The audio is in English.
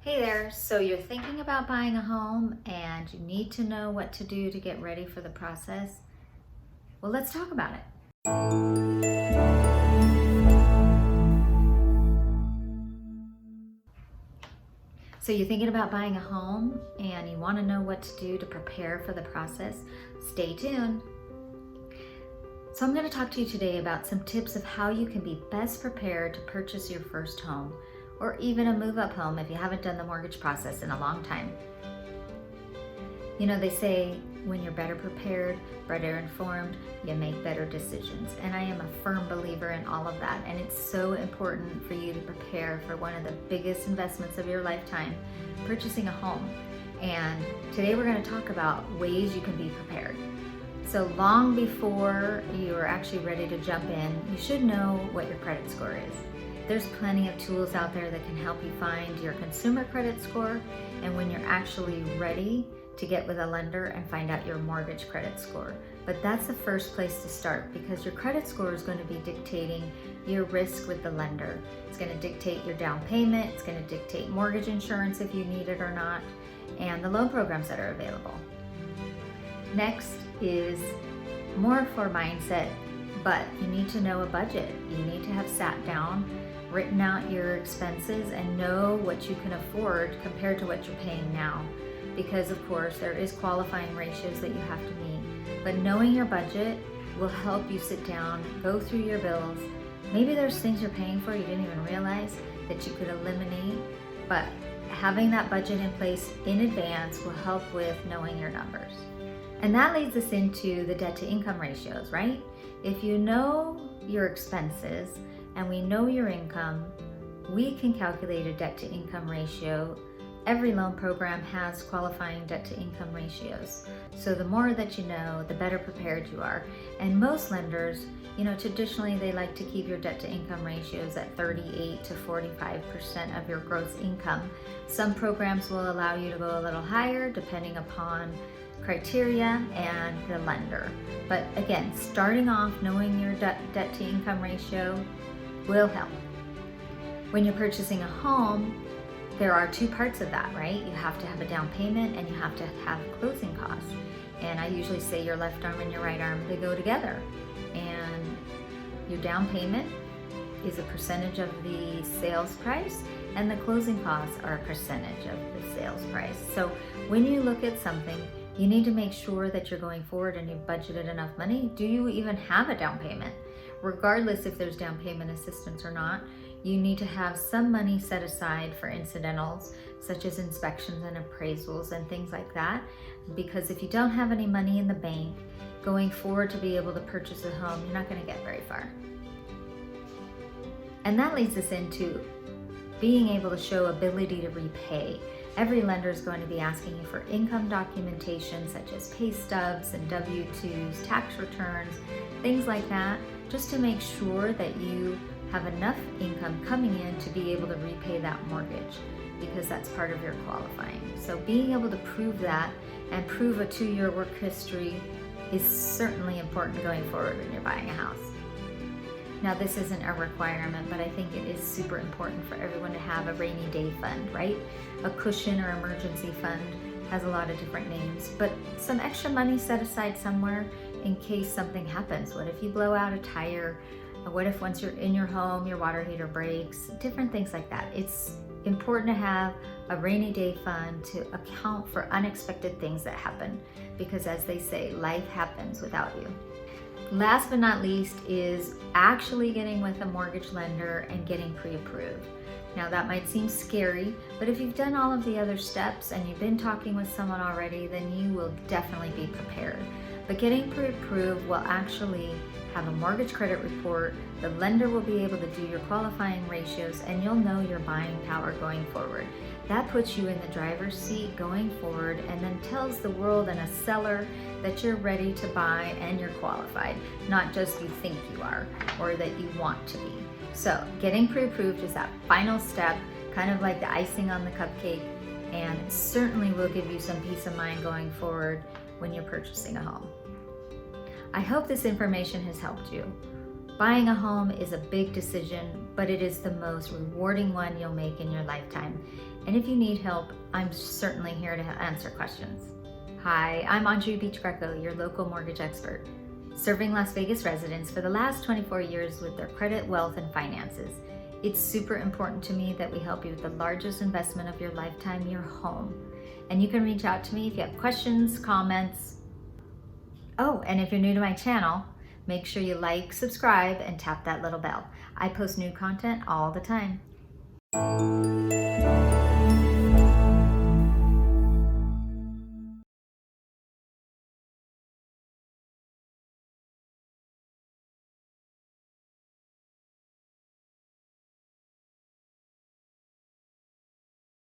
Hey there, so you're thinking about buying a home and you need to know what to do to get ready for the process? Well, let's talk about it. So you're thinking about buying a home and you want to know what to do to prepare for the process? Stay tuned. So I'm going to talk to you today about some tips of how you can be best prepared to purchase your first home, or even a move-up home if you haven't done the mortgage process in a long time. You know, they say when you're better prepared, better informed, you make better decisions. And I am a firm believer in all of that. And it's so important for you to prepare for one of the biggest investments of your lifetime, purchasing a home. And today we're going to talk about ways you can be prepared. So long before you are actually ready to jump in, you should know what your credit score is. There's plenty of tools out there that can help you find your consumer credit score, and when you're actually ready to get with a lender and find out your mortgage credit score. But that's the first place to start, because your credit score is going to be dictating your risk with the lender. It's going to dictate your down payment, it's going to dictate mortgage insurance if you need it or not, and the loan programs that are available. Next is more for mindset, but you need to know a budget. You need to have sat down, written out your expenses, and know what you can afford compared to what you're paying now. Because of course there is qualifying ratios that you have to meet, but knowing your budget will help you sit down, go through your bills. Maybe there's things you're paying for you didn't even realize that you could eliminate, but having that budget in place in advance will help with knowing your numbers. And that leads us into the debt to income ratios, right? If you know your expenses and we know your income, we can calculate a debt to income ratio. Every loan program has qualifying debt to income ratios. So the more that you know, the better prepared you are. And most lenders, traditionally they like to keep your debt to income ratios at 38 to 45% of your gross income. Some programs will allow you to go a little higher depending upon criteria and the lender. But again, starting off knowing your debt to income ratio will help. When you're purchasing a home, there are two parts of that, right? You have to have a down payment and you have to have closing costs. And I usually say your left arm and your right arm, they go together. And your down payment is a percentage of the sales price, and the closing costs are a percentage of the sales price. So when you look at something, you need to make sure that you're going forward and you've budgeted enough money. Do you even have a down payment? Regardless if there's down payment assistance or not, you need to have some money set aside for incidentals, such as inspections and appraisals and things like that. Because if you don't have any money in the bank, going forward to be able to purchase a home, you're not going to get very far. And that leads us into being able to show ability to repay. Every lender is going to be asking you for income documentation such as pay stubs and W-2s, tax returns, things like that, just to make sure that you have enough income coming in to be able to repay that mortgage, because that's part of your qualifying. So being able to prove that and prove a 2-year work history is certainly important going forward when you're buying a house. Now, this isn't a requirement, but I think it is super important for everyone to have a rainy day fund, right? A cushion or emergency fund has a lot of different names, but some extra money set aside somewhere in case something happens. What if you blow out a tire? What if once you're in your home, your water heater breaks? Different things like that. It's important to have a rainy day fund to account for unexpected things that happen, because as they say, life happens without you. Last but not least is actually getting with a mortgage lender and getting pre-approved. Now that might seem scary, but if you've done all of the other steps and you've been talking with someone already, then you will definitely be prepared. But getting pre-approved will actually have a mortgage credit report. The lender will be able to do your qualifying ratios, and you'll know your buying power going forward. That puts you in the driver's seat going forward, and then tells the world and a seller that you're ready to buy and you're qualified, not just you think you are or that you want to be. So getting pre-approved is that final step, kind of like the icing on the cupcake, and certainly will give you some peace of mind going forward when you're purchasing a home. I hope this information has helped you. Buying a home is a big decision, but it is the most rewarding one you'll make in your lifetime. And if you need help, I'm certainly here to answer questions. Hi, I'm Aundrea Beach-Greco, your local mortgage expert, serving Las Vegas residents for the last 24 years with their credit, wealth, and finances. It's super important to me that we help you with the largest investment of your lifetime, your home. And you can reach out to me if you have questions, comments. Oh, and if you're new to my channel, make sure you like, subscribe, and tap that little bell. I post new content all the time.